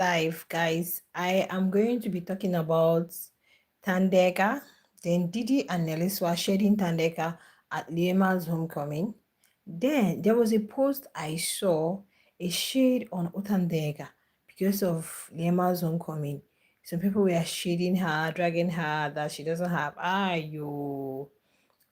Live, guys. I am going to be talking about Thandeka, then Didi and Neliswa shedding Thandeka at Liema's homecoming. Then there was a post I saw, a shade on Utandega because of Liema's homecoming. Some people were shading her, dragging her that she doesn't have. You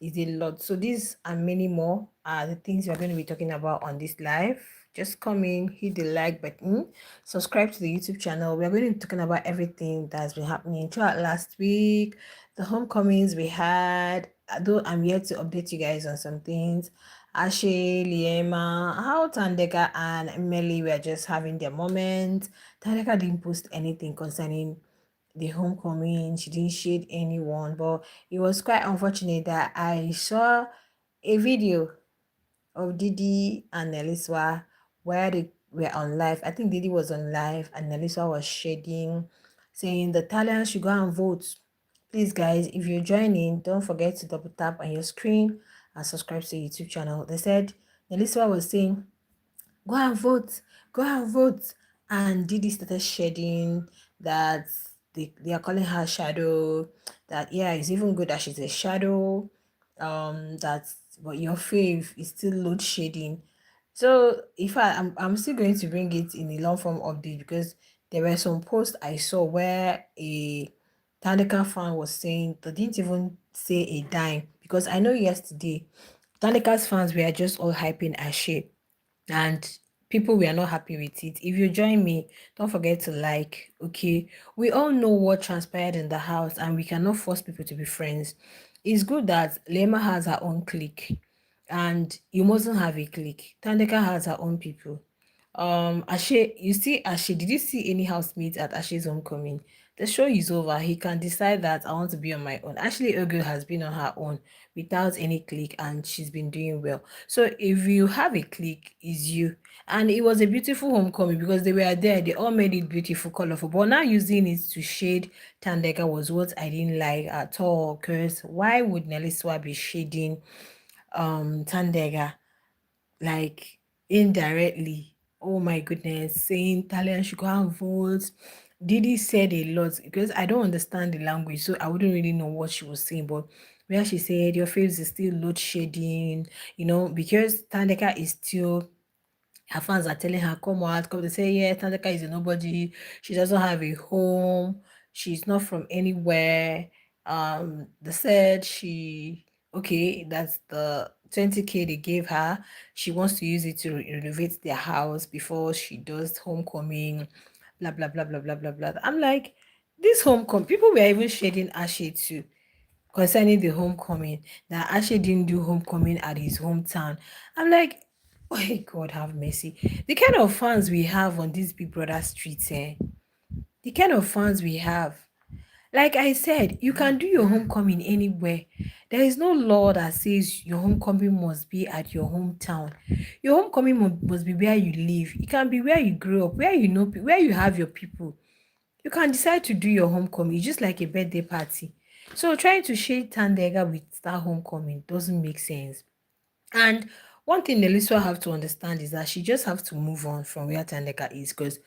is a lot. So these and many more are the things we're going to be talking about on this live. Just come in, hit the like button, subscribe to the YouTube channel. We're going to be talking about everything that's been happening throughout last week, the homecomings we had. Though I'm yet to update you guys on some things. Ashe, Liema, how Thandeka and Melly were just having their moment. Thandeka didn't post anything concerning the homecoming. She didn't shade anyone, but it was quite unfortunate that I saw a video of Didi and Neliswa where they were on live. I think Didi was on live and Neliswa was shading, saying the Italians should go and vote. Please, guys, if you're joining, don't forget to double tap on your screen and subscribe to the YouTube channel. They said Neliswa was saying, go and vote, go and vote. And Didi started shedding that they are calling her shadow, that yeah, it's even good that she's a shadow, that but your fave is still load shedding. So if I'm still going to bring it in a long form update because there were some posts I saw where a Thandeka fan was saying they didn't even say a dime, because I know yesterday Thandeka's fans were just all hyping Ashe and people were not happy with it. If you join me, don't forget to like. Okay, we all know what transpired in the house and we cannot force people to be friends. It's good that Lema has her own clique and you mustn't have a clique. Thandeka has her own people. Ashe, you see Ashe, did you see any housemates at Ashe's homecoming? The show is over. He can decide that I want to be on my own. Actually, Ogo has been on her own without any clique and she's been doing well. So if you have a clique, is you. And it was a beautiful homecoming because they were there. They all made it beautiful, colorful. But now using it to shade Thandeka was what I didn't like at all. Because why would Neliswa be shading Thandeka? Like indirectly. Oh my goodness, saying Italian should go and vote. Didi said a lot because I don't understand the language, so I wouldn't really know what she was saying. But where she said your face is still load shedding, because Thandeka is still, her fans are telling her, come out, come. They say, yeah, Thandeka is a nobody. She doesn't have a home. She's not from anywhere. They said okay, that's the 20K they gave her. She wants to use it to renovate their house before she does homecoming, blah, blah, blah, blah, blah, blah, blah. I'm like, this homecoming, people were even shedding Ashe too concerning the homecoming, that Ashe didn't do homecoming at his hometown. I'm like, oh God, have mercy. The kind of fans we have on these Big Brother streets, the kind of fans we have. Like I said, you can do your homecoming anywhere. There is no law that says your homecoming must be at your hometown. Your homecoming must be where you live. It can be where you grew up, where you know, where you have your people. You can decide to do your homecoming. It's just like a birthday party. So trying to shade Thandeka with that homecoming doesn't make sense. And one thing Neliswa have to understand is that she just have to move on from where Thandeka is, because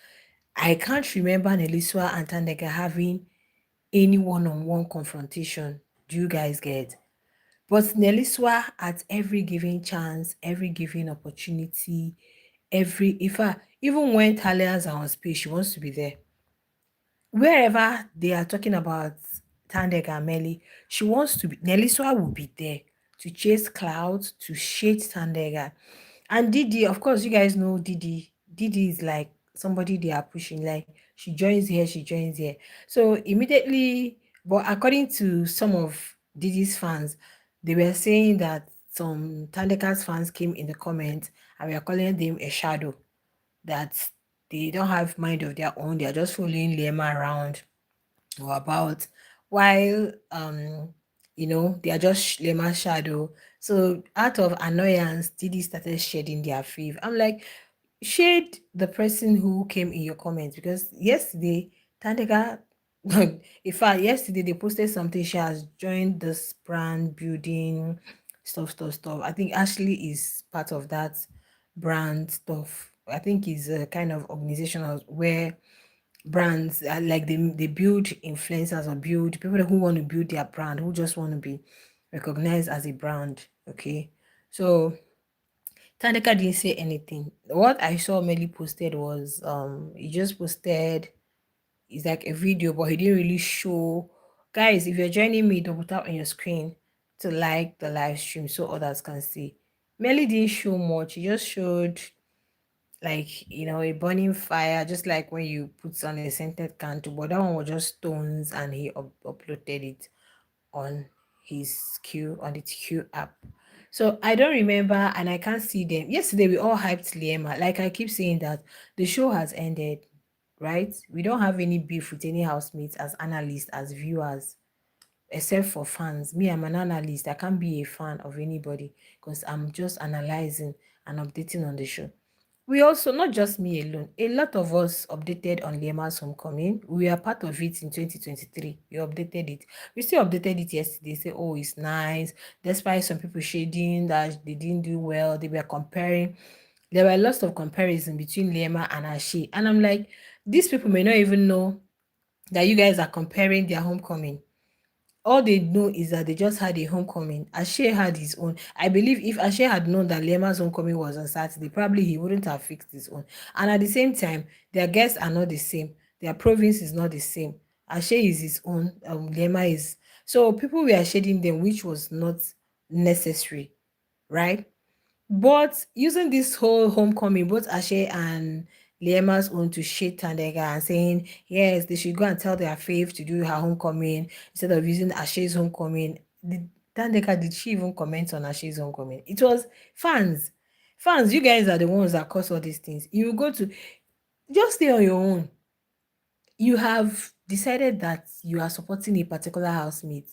I can't remember Neliswa and Thandeka having any one-on-one confrontation. Do you guys get? But Neliswa, at every given chance, every given opportunity, even when Talias are on space, she wants to be there. Wherever they are talking about Thandeka and Melly, she wants to be, Neliswa will be there to chase clouds, to shade Thandeka. And Didi, of course, you guys know Didi. Didi is like somebody they are pushing, like she joins here, she joins here. So immediately, but according to some of Didi's fans, they were saying that some Thandeka's fans came in the comments and we are calling them a shadow, that they don't have mind of their own, they are just following Lema around or about, while they are just Lema's shadow. So out of annoyance, Didi started shedding their faith. I'm like, shade the person who came in your comments, because yesterday Thandeka in fact yesterday they posted something, she has joined this brand building stuff. I think Ashley is part of that brand stuff. I think is a kind of organization where brands, like they build influencers or build people who want to build their brand, who just want to be recognized as a brand. Okay, so Thandeka didn't say anything. What I saw Melly posted was he just posted, it's like a video, but he didn't really show. Guys, if you're joining me, double tap on your screen to like the live stream so others can see. Melly didn't show much. He just showed, like, a burning fire, just like when you put on a scented candle, but that one was just stones, and he uploaded it on his Q on its Q app. So I don't remember, and I can't see them. Yesterday we all hyped Liema. Like I keep saying that the show has ended, right? We don't have any beef with any housemates as analysts, as viewers, except for fans. Me, I'm an analyst. I can't be a fan of anybody because I'm just analyzing and updating on the show. We also, not just me alone, a lot of us updated on Liema's homecoming. We are part of it in 2023. We updated it. We still updated it yesterday. Say, oh, it's nice. Despite some people shading that they didn't do well, they were comparing. There were lots of comparison between Liema and Ashe. And I'm like, these people may not even know that you guys are comparing their homecoming. All they know is that they just had a homecoming. Ashe had his own. I believe if Ashe had known that Lema's homecoming was on Saturday, probably he wouldn't have fixed his own. And at the same time, their guests are not the same. Their province is not the same. Ashe is his own. Lema is. So people were shading them, which was not necessary, right? But using this whole homecoming, both Ashe and Liema's own to shade Thandeka and saying, yes, they should go and tell their fave to do her homecoming instead of using Ashe's homecoming. Thandeka, did she even comment on Ashe's homecoming? It was fans. Fans, you guys are the ones that cause all these things. You go to, just stay on your own. You have decided that you are supporting a particular housemate.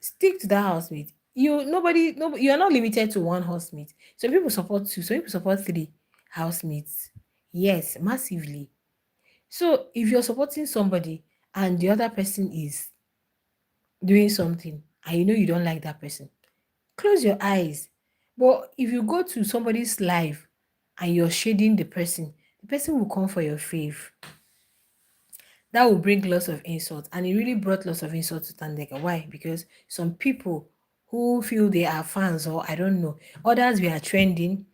Stick to that housemate. You are not limited to one housemate. Some people support two, some people support three housemates. Yes, massively. So if you're supporting somebody and the other person is doing something and you know you don't like that person, close your eyes. But if you go to somebody's live and you're shading the person will come for your fave. That will bring lots of insults, and it really brought lots of insults to Thandeka. Why? Because some people who feel they are fans, or I don't know, others were trending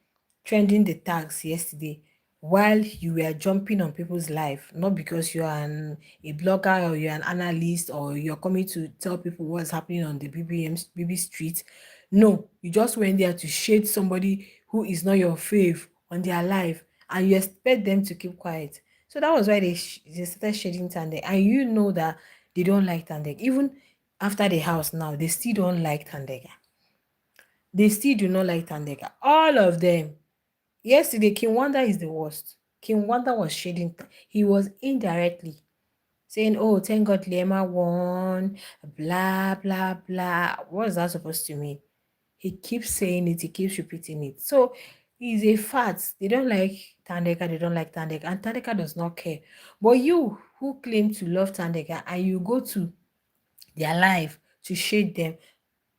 the tags yesterday while you were jumping on people's life, not because you are a blogger or you're an analyst or you're coming to tell people what's happening on the BB street. No, you just went there to shade somebody who is not your fave on their life, and you expect them to keep quiet. So that was why they started shading Tandek. And you know that they don't like Tandek. Even after the house now, they still don't like Tandeka. They still do not like Tandeka. All of them. Yesterday, King Wanda is the worst. King Wanda was shading. He was indirectly saying, oh, thank God Lema won. Blah, blah, blah. What is that supposed to mean? He keeps saying it. He keeps repeating it. So he's a fat. They don't like Thandeka. They don't like Thandeka. And Thandeka does not care. But you who claim to love Thandeka and you go to their life to shade them,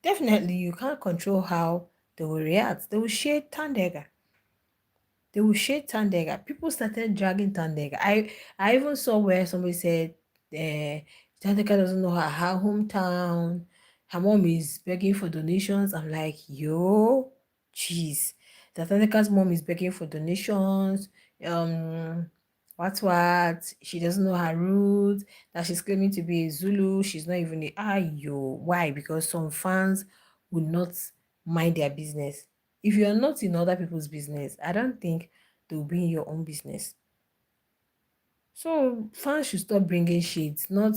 definitely you can't control how they will react. They will shade Thandeka. They will shade Thandeka. People started dragging Thandeka. I even saw where somebody said, Thandeka doesn't know her hometown. Her mom is begging for donations. I'm like, yo, jeez. That Thandeka's mom is begging for donations. Um, what? She doesn't know her roots. That she's claiming to be a Zulu. She's not even a Ayo. Why? Because some fans would not mind their business. If you are not in other people's business, I don't think they'll be in your own business. So fans should stop bringing shades, not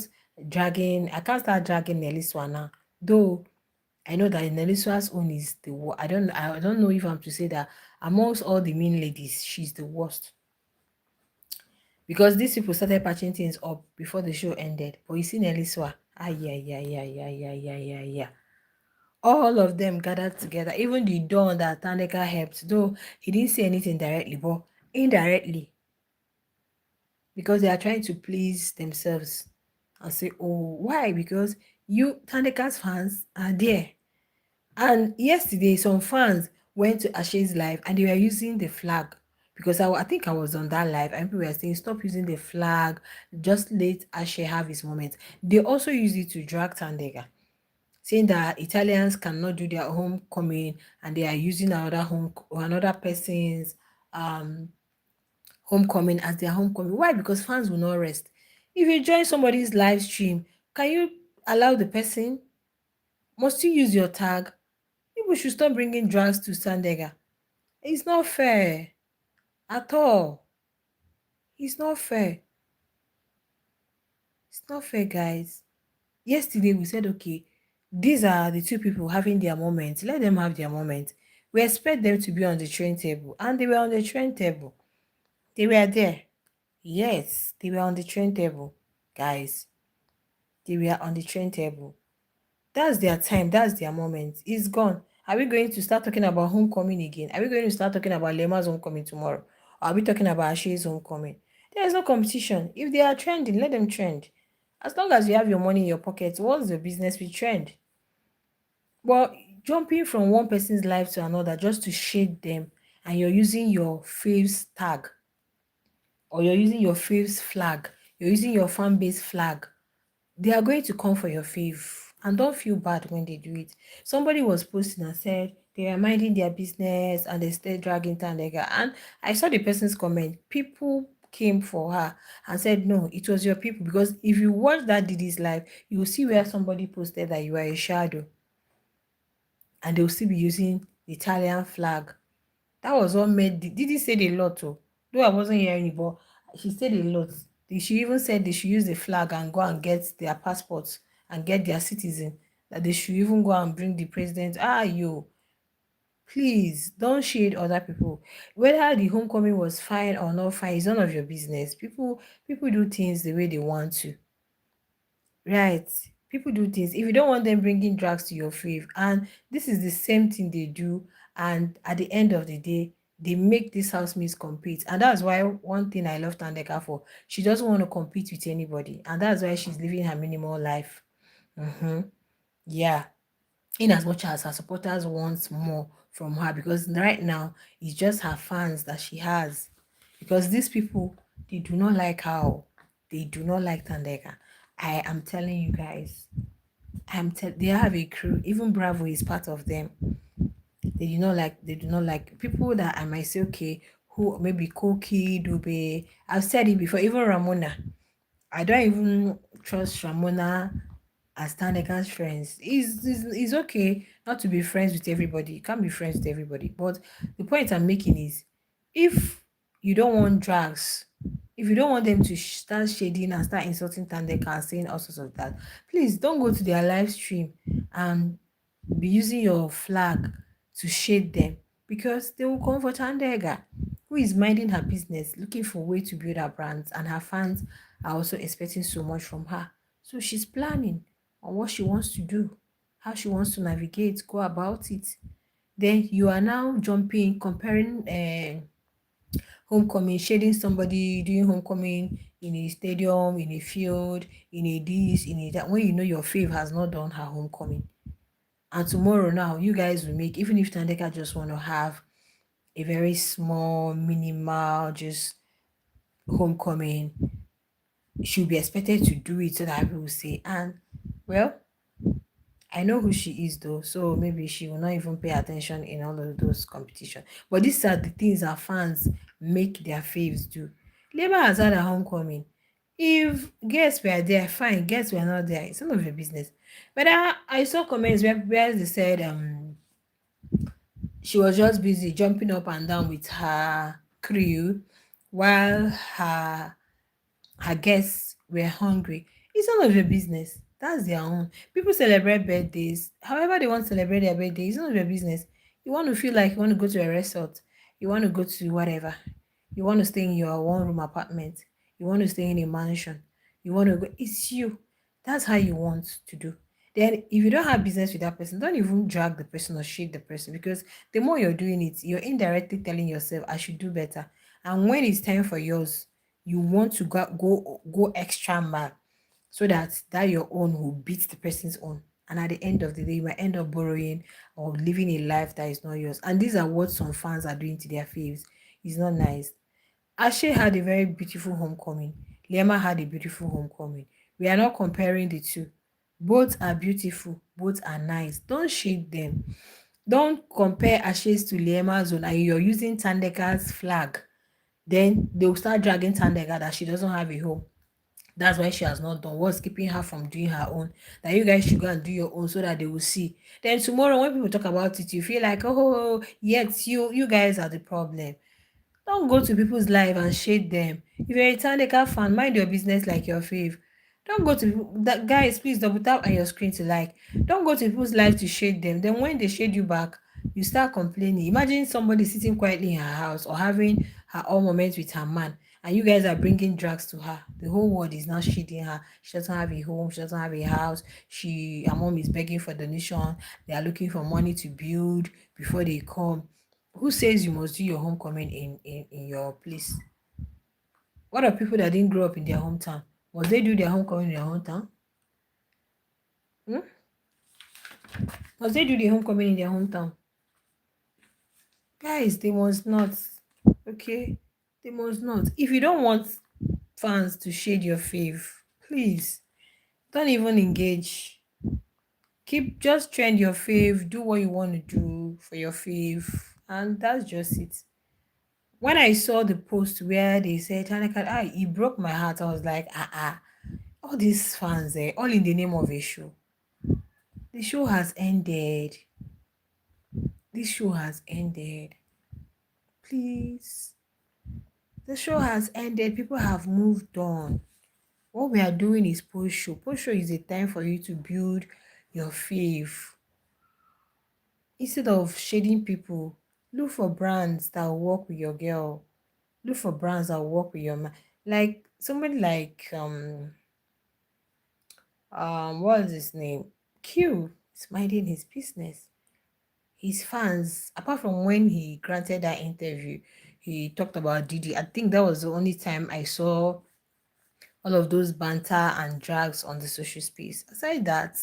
dragging. I can't start dragging Neliswa now. Though I know that Neliswa's own is the worst. I don't know if I'm to say that amongst all the mean ladies, she's the worst. Because these people started patching things up before the show ended. But you see Neliswa, yeah. All of them gathered together, even the Don that Thandeka helped, though he didn't say anything directly, but indirectly, because they are trying to please themselves and say, oh, why? Because you, Thandeka's fans, are there. And yesterday, some fans went to Ashe's live and they were using the flag because I think I was on that live and people were saying stop using the flag, just let Ashe have his moment. They also use it to drag Thandeka, saying that Italians cannot do their homecoming and they are using another person's um homecoming as their homecoming. Why? Because fans will not rest. If you join somebody's live stream, can you allow the person? Must you use your tag? People should stop bringing drugs to Sandega. It's not fair at all. It's not fair. It's not fair, guys. Yesterday we said, okay, these are the two people having their moments. Let them have their moment. We expect them to be on the train table, and they were on the train table. They were there. Yes, they were on the train table, guys. They were on the train table. That's their time. That's their moment. It's gone. Are we going to start talking about homecoming again? Are we going to start talking about Lema's homecoming tomorrow? Or are we talking about Ashe's homecoming? There is no competition. If they are trending, let them trend. As long as you have your money in your pocket, what's the business with trend? But jumping from one person's life to another just to shade them, and you're using your faves tag, or you're using your faves flag, you're using your fan base flag, they are going to come for your fave. And don't feel bad when they do it. Somebody was posting and said they are minding their business and they stay dragging Tandega. And I saw the person's comment. People came for her and said, no, it was your people. Because if you watch that Didi's live, you will see where somebody posted that you are a shadow. And they will still be using the Italian flag. That was what made Didi said a lot too. Though I wasn't hearing it, but she said a lot. She even said they should use the flag and go and get their passports and get their citizen. That they should even go and bring the president. Yo, please don't shade other people. Whether the homecoming was fine or not fine is none of your business. People do things the way they want to. Right. People do things. If you don't want them bringing drugs to your fave, and this is the same thing they do, and at the end of the day, they make these housemates compete. And that's why one thing I love Thandeka for, she doesn't want to compete with anybody. And that's why she's living her minimal life. Mm-hmm. Yeah. In as much as her supporters want more from her, because right now it's just her fans that she has. Because these people, they do not like her. They do not like Thandeka. I am telling you guys, they have a crew. Even Bravo is part of them. They do not like people that I might say, okay, who maybe Koki, Dube. I've said it before, even Ramona. I don't even trust Ramona as Thandeka's friends. It's okay not to be friends with everybody. You can't be friends with everybody. But the point I'm making is, if you don't want drugs, if you don't want them to start shading and start insulting Thandeka and saying all sorts of that, please don't go to their live stream and be using your flag to shade them, because they will come for Thandeka, who is minding her business, looking for a way to build her brands, and her fans are also expecting so much from her. So she's planning on what she wants to do, how she wants to navigate, go about it. Then you are now jumping, comparing homecoming, shading somebody doing homecoming in a stadium, in a field, in a this, in a that, when you know your fave has not done her homecoming. And tomorrow now, you guys will make, even if Thandeka just want to have a very small, minimal, just homecoming, she'll be expected to do it so that people will say, and well, I know who she is though, so maybe she will not even pay attention in all of those competition. But these are the things our fans make their faves do. Labour has had a homecoming. If guests were there, fine. Guests were not there. It's none of your business. But I saw comments where they said she was just busy jumping up and down with her crew while her guests were hungry. It's none of your business. That's their own. People celebrate birthdays. However they want to celebrate their birthday, it's none of your business. You want to feel like you want to go to a resort. You want to go to whatever. You want to stay in your one-room apartment. You want to stay in a mansion. You want to go. It's you. That's how you want to do. Then if you don't have business with that person, don't even drag the person or shade the person, because the more you're doing it, you're indirectly telling yourself, I should do better. And when it's time for yours, you want to go extra mile, so that your own will beat the person's own. And at the end of the day, you might end up borrowing or living a life that is not yours. And these are what some fans are doing to their faves. It's not nice. Ashe had a very beautiful homecoming. Liema had a beautiful homecoming. We are not comparing the two. Both are beautiful. Both are nice. Don't shade them. Don't compare Ashe's to Liema's own and you're using Thandeka's flag. Then they will start dragging Thandeka that she doesn't have a home. That's why she has not done. What's keeping her from doing her own? That you guys should go and do your own so that they will see. Then tomorrow when people talk about it, you feel like, oh, yes, you guys are the problem. Don't go to people's life and shade them. If you're a Tandeka fan, mind your business like your fave. Don't go to that guys, please double tap on your screen to like. Don't go to people's life to shade them. Then when they shade you back, you start complaining. Imagine somebody sitting quietly in her house or having her own moments with her man, and you guys are bringing drugs to her. The whole world is now shading her. She doesn't have a home. She doesn't have a house. Her mom is begging for donation. They are looking for money to build before they come. Who says you must do your homecoming in your place? What are people that didn't grow up in their hometown? Must they do their homecoming in their hometown? Hmm? Must they do the homecoming in their hometown? Guys, they must not. Okay? They must not. If you don't want fans to shade your fave, please don't even engage. Keep just trend your fave, do what you want to do for your fave, and that's just it. When I saw the post where they said Thaneka, it broke my heart. I was like, all these fans, all in the name of a show. The show has ended. This show has ended. Please. The show has ended. People have moved on. What we are doing is post show. Post show is a time for you to build your faith. Instead of shading people, look for brands that will work with your girl. Look for brands that will work with your man. Like somebody like what is his name? Q is minding his business. His fans, apart from when he granted that interview, he talked about Didi. I think that was the only time I saw all of those banter and drags on the social space. Aside that,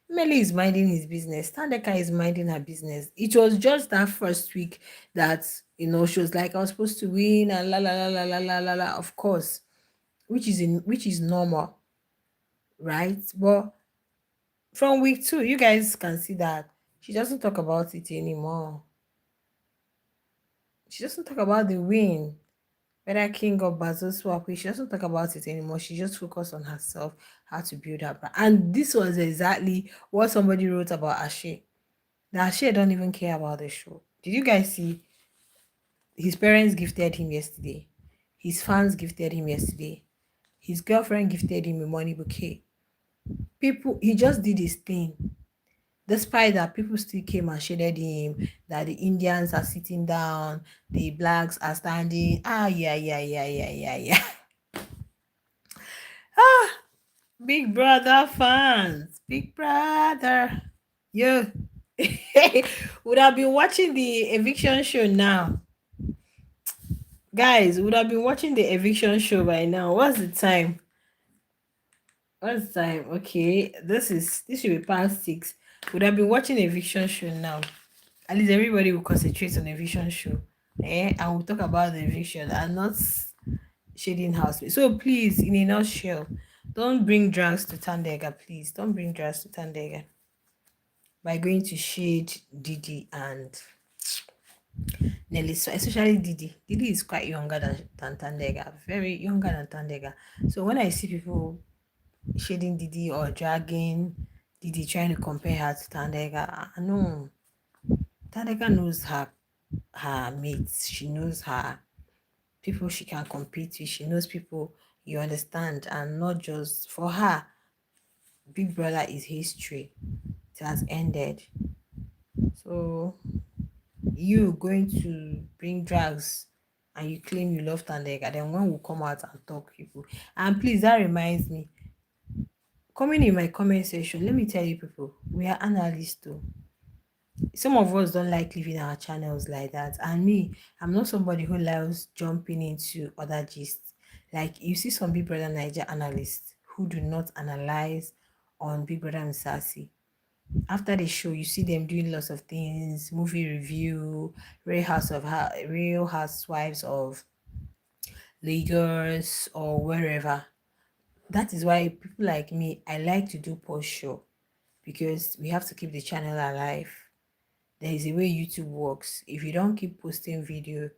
Melly is minding his business. Thandeka is minding her business. It was just that first week that she was like, I was supposed to win and la la la la la la la la. Of course, which is normal, right? But from week 2, you guys can see that she doesn't talk about it anymore. She doesn't talk about the win, whether King or Basil Swapwe. She doesn't talk about it anymore. She just focused on herself, how to build her brand. And this was exactly what somebody wrote about Ashe. That Ashe don't even care about the show. Did you guys see? His parents gifted him yesterday. His fans gifted him yesterday. His girlfriend gifted him a money bouquet. He just did his thing. Despite that, people still came and shaded him that the Indians are sitting down, the blacks are standing. Yeah. Big brother fans, big brother. Yeah. Would have been watching the eviction show now. Guys, would have been watching the eviction show by now. What's the time? What's the time? Okay, this should be past 6. Would have been watching eviction show now. At least everybody will concentrate on eviction show. And we'll talk about the eviction and not shading house. So please, in a nutshell, don't bring drugs to Thandeka, please. Don't bring drugs to Thandeka by going to shade Didi and Neliswa, especially Didi. Didi is quite younger than Thandeka, very younger than Thandeka. So when I see people shading Didi or dragging Didi, trying to compare her to Thandeka, no. Thandeka knows her mates. She knows her people she can compete with. She knows people, you understand, and not just for her. Big Brother is history. It has ended. So you going to bring drugs and you claim you love Thandeka, then when we come out and talk people. And please, that reminds me, coming in my comment section, let me tell you people, we are analysts too. Some of us don't like leaving our channels like that, and me, I'm not somebody who loves jumping into other gists. Like you see some Big Brother Niger analysts who do not analyze on Big Brother and Sassy. After the show, you see them doing lots of things, movie review, Real Housewives of Lagos or wherever. That is why people like me, I like to do post show because we have to keep the channel alive. There is a way YouTube works. If you don't keep posting video,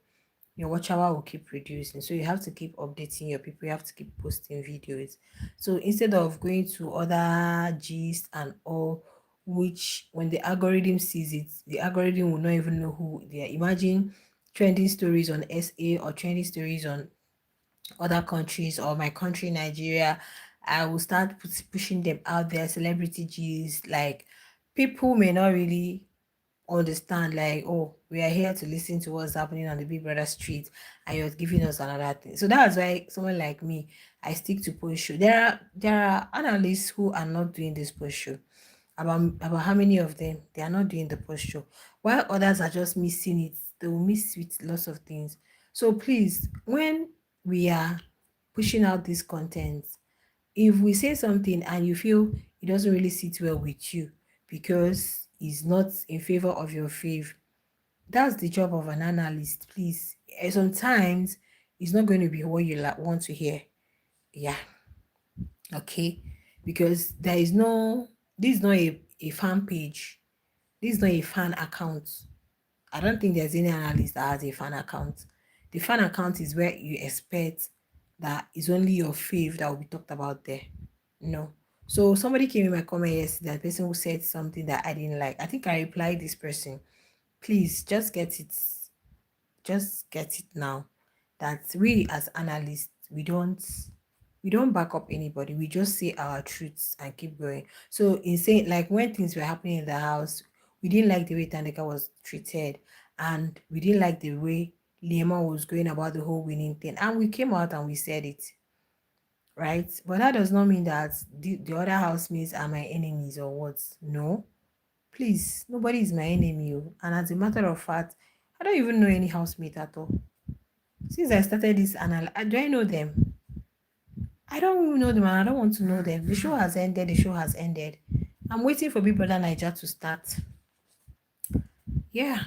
your watch hour will keep reducing. So you have to keep updating your people, you have to keep posting videos. So instead of going to other gist and all, which when the algorithm sees it, the algorithm will not even know who they are. Imagine trending stories on SA or trending stories on other countries or my country, Nigeria. I will start pushing them out there, celebrity gist. Like, people may not really understand, like, oh, we are here to listen to what's happening on the Big Brother street, and you're giving us another thing. So that's why someone like me, I stick to post show. There are analysts who are not doing this post show. About how many of them, they are not doing the post show, while others are just missing it. They will miss with lots of things. So please, when we are pushing out this content, if we say something and you feel it doesn't really sit well with you because it's not in favor of your faith, that's the job of an analyst, please. Sometimes it's not going to be what you want to hear. Yeah, okay. Because this is not a fan page. This is not a fan account. I don't think there's any analyst that has a fan account. The fan account is where you expect that it's only your faith that will be talked about there. No. So somebody came in my comment yesterday, the person who said something that I didn't like. I think I replied this person, please just get it now. That we as analysts, we don't back up anybody. We just say our truths and keep going. So in saying, like, when things were happening in the house, we didn't like the way Thandeka was treated, and we didn't like the way Liema was going about the whole winning thing. And we came out and we said it, right? But that does not mean that the other housemates are my enemies or what. No, please, nobody is my enemy. Oh. And as a matter of fact, I don't even know any housemate at all. Since I started this do I know them? I don't even know them and I don't want to know them. The show has ended. The show has ended. I'm waiting for Big Brother Niger to start. Yeah,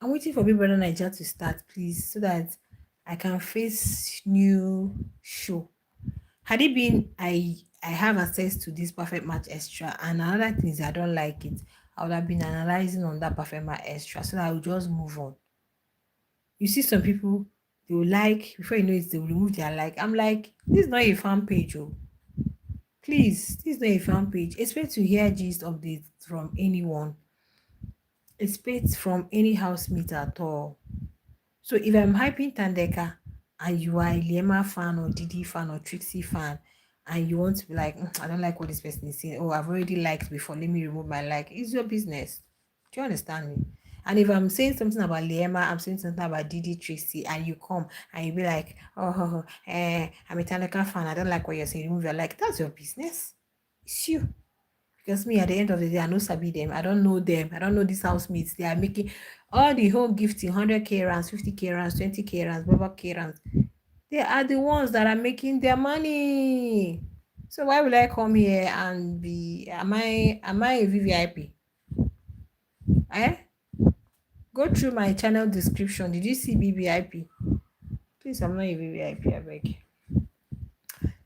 I'm waiting for Big Brother Niger to start, please, so that I can face new show. Had it been I have access to this perfect match extra, and another thing is I don't like it, I would have been analyzing on that perfect match extra so that I would just move on. You see some people, they will like, before you know it, they will remove their like. I'm like, this is not a fan page, oh. Please, this is not a fan page. Expect to hear gist updates from anyone. Expect from any housemate at all. So if I'm hyping Thandeka and you are a Liema fan or Didi fan or Trixie fan, and you want to be like, I don't like what this person is saying. Oh, I've already liked before. Let me remove my like. It's your business. Do you understand me? And if I'm saying something about Liema, I'm saying something about Didi Trixie, and you come and you be like, I'm a Thandeka fan. I don't like what you're saying. Remove your like. That's your business. It's you. Because me, at the end of the day, I know sabi them. I don't know them. I don't know these housemates. They are making all the whole gifting, 100k rands, 50k rands, 20k rands, baba k rands. They are the ones that are making their money. So why would I come here and be? Am I a VVIP? Eh? Go through my channel description. Did you see BVIP? Please, I'm not a VVIP. I beg.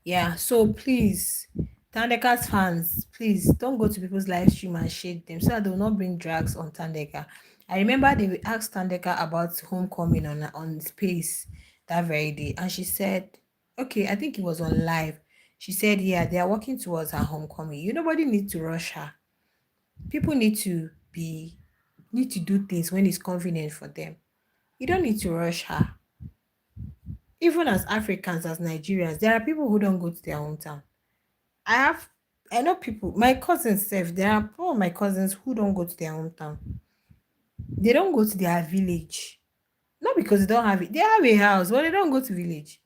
Yeah, so please, Thandeka's fans, please don't go to people's live stream and shade them so that they will not bring drags on Thandeka. I remember they asked Thandeka about homecoming on Space that very day, and she said, okay, I think it was on live. She said, yeah, they are working towards her homecoming. Nobody needs to rush her. People need to do things when it's convenient for them. You don't need to rush her. Even as Africans, as Nigerians, there are people who don't go to their hometown. I know people, my cousins self, there are some of my cousins who don't go to their hometown. They don't go to their village. Not because they don't have it. They have a house, but they don't go to village.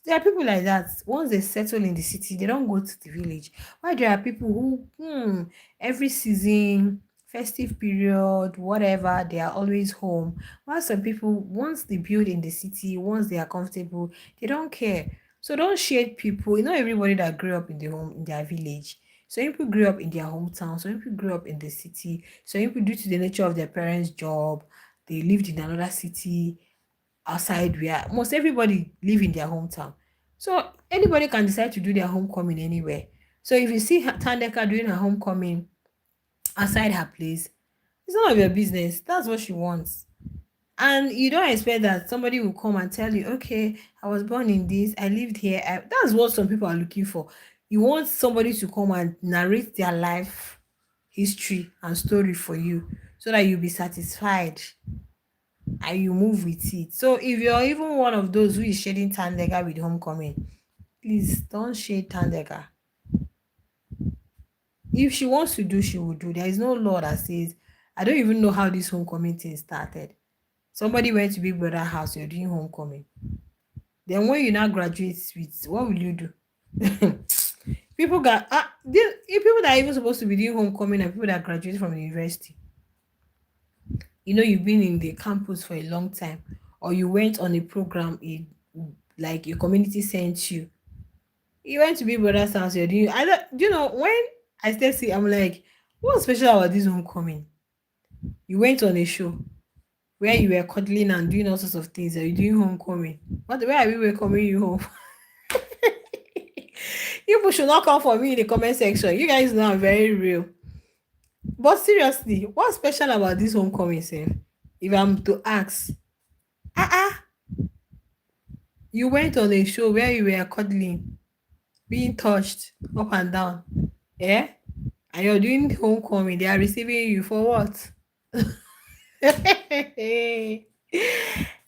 There are people like that. Once they settle in the city, they don't go to the village. Why there are people who every season, festive period, whatever, they are always home. While some people, once they build in the city, once they are comfortable, they don't care. So don't shade people. Not everybody that grew up in the home in their village. Some people grew up in their hometown, some people grew up in the city, some people, due to the nature of their parents' job, they lived in another city outside where most everybody live in their hometown. So anybody can decide to do their homecoming anywhere. So if you see Thandeka doing her homecoming outside her place, it's none of your business. That's what she wants. And you don't expect that somebody will come and tell you, okay, I was born in this, I lived here. That's what some people are looking for. You want somebody to come and narrate their life history and story for you so that you'll be satisfied and you move with it. So if you're even one of those who is shading Thandeka with homecoming, please don't shade Thandeka. If she wants to do, she will do. There is no law that says, I don't even know how this homecoming thing started. Somebody went to Big Brother house, you're doing homecoming. Then when you now graduate with, what will you do? People got people that are even supposed to be doing homecoming and people that graduate from university. You know, you've been in the campus for a long time, or you went on a program, like your community sent you. You went to Big Brother's house, you're doing. I don't, you know, when I still see, I'm like, what's special about this homecoming? You went on a show where you were cuddling and doing all sorts of things. Are you doing homecoming? What? Where are we welcoming you home? You people should not come for me in the comment section. You guys know I'm very real. But seriously, what's special about this homecoming, sef? If I'm to ask, ah, you went on a show where you were cuddling, being touched up and down, yeah, and you're doing homecoming. They are receiving you for what? Hey,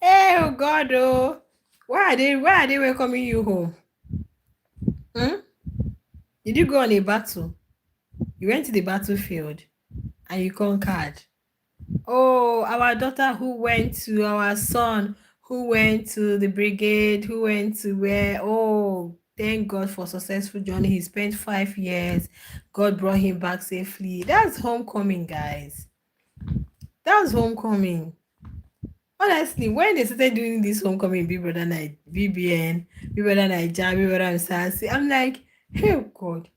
oh God, oh, why are they welcoming you home? Hmm? Did you go on a battle? You went to the battlefield and you conquered. Oh, our daughter who went to our son who went to the brigade, who went to where, oh, thank God for successful journey. He spent 5 years. God brought him back safely. That's homecoming, guys. That's homecoming. Honestly, when they started doing this homecoming, Big Brother Night, BBN, Big Brother Naija, Big Brother Msasi, I'm like, hey God,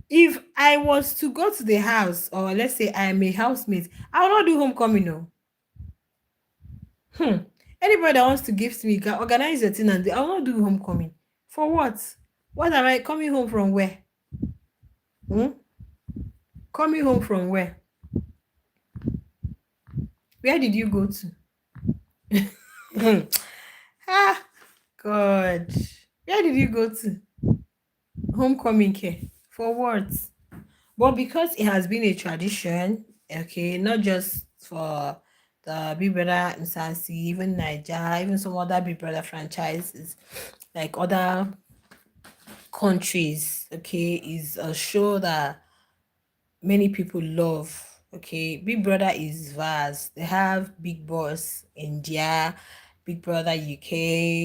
if I was to go to the house, or let's say I am a housemate, I will not do homecoming, no. Hmm. Anybody that wants to gift me, organize your thing, and I will not do homecoming. For what? What am I coming home from? Where? Hmm? Coming home from where? Where did you go to? Ah, God. Where did you go to? Homecoming care. For what? But because it has been a tradition, okay, not just for the Big Brother Msasi, even Niger, even some other Big Brother franchises, like other countries, okay, is a show that many people love. Okay, Big Brother is vast. They have Big Boss India, Big Brother UK,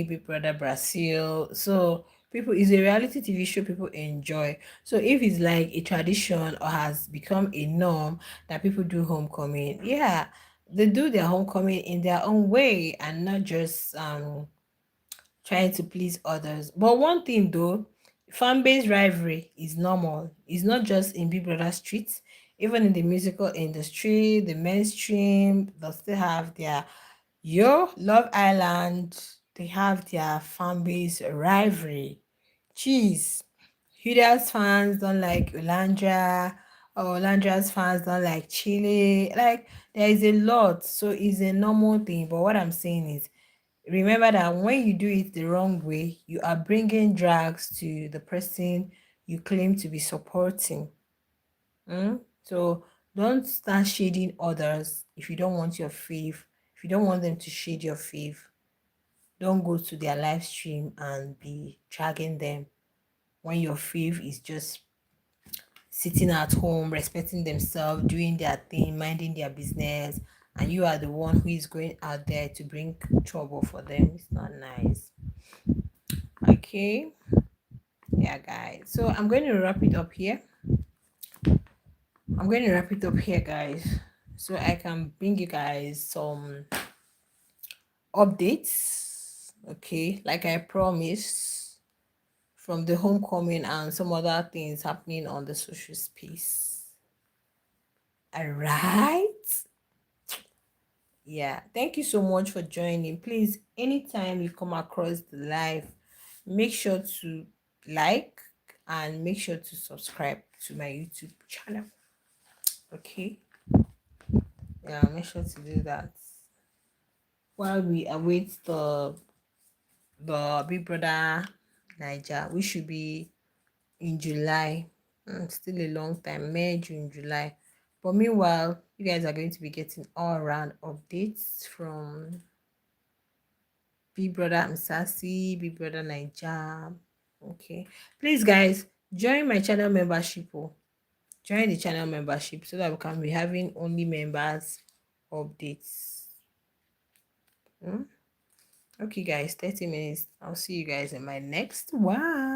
Big Brother Brazil. So people, is a reality TV show people enjoy. So if it's like a tradition or has become a norm that people do homecoming, yeah, they do their homecoming in their own way and not just trying to please others. But one thing though, fan base rivalry is normal. It's not just in Big Brother streets, even in the musical industry, the mainstream, they still have their Love Island, they have their fan base rivalry. Jeez. Huda's fans don't like Ulandra, or Ulandra's fans don't like Chile. Like, there is a lot. So it's a normal thing. But what I'm saying is, remember that when you do it the wrong way, you are bringing drags to the person you claim to be supporting. So don't start shading others if you don't want your fave. If you don't want them to shade your fave, don't go to their live stream and be dragging them when your fave is just sitting at home, respecting themselves, doing their thing, minding their business, and you are the one who is going out there to bring trouble for them. It's not nice. Okay. Yeah, guys. So I'm going to wrap it up here. Guys. So I can bring you guys some updates. Okay, like I promised from the homecoming and some other things happening on the social space. All right. Yeah, thank you so much for joining. Please, anytime you come across the live, make sure to like and make sure to subscribe to my YouTube channel. Okay. Yeah, make sure to do that while we await the Big Brother Niger. We should be in July. Still a long time, May, June, July. But meanwhile, you guys are going to be getting all around updates from Big Brother Msasi, Big Brother Niger. Okay. Please, guys, join my channel membership. Join the channel membership so that we can be having only members updates. Okay, guys, 30 minutes. I'll see you guys in my next one.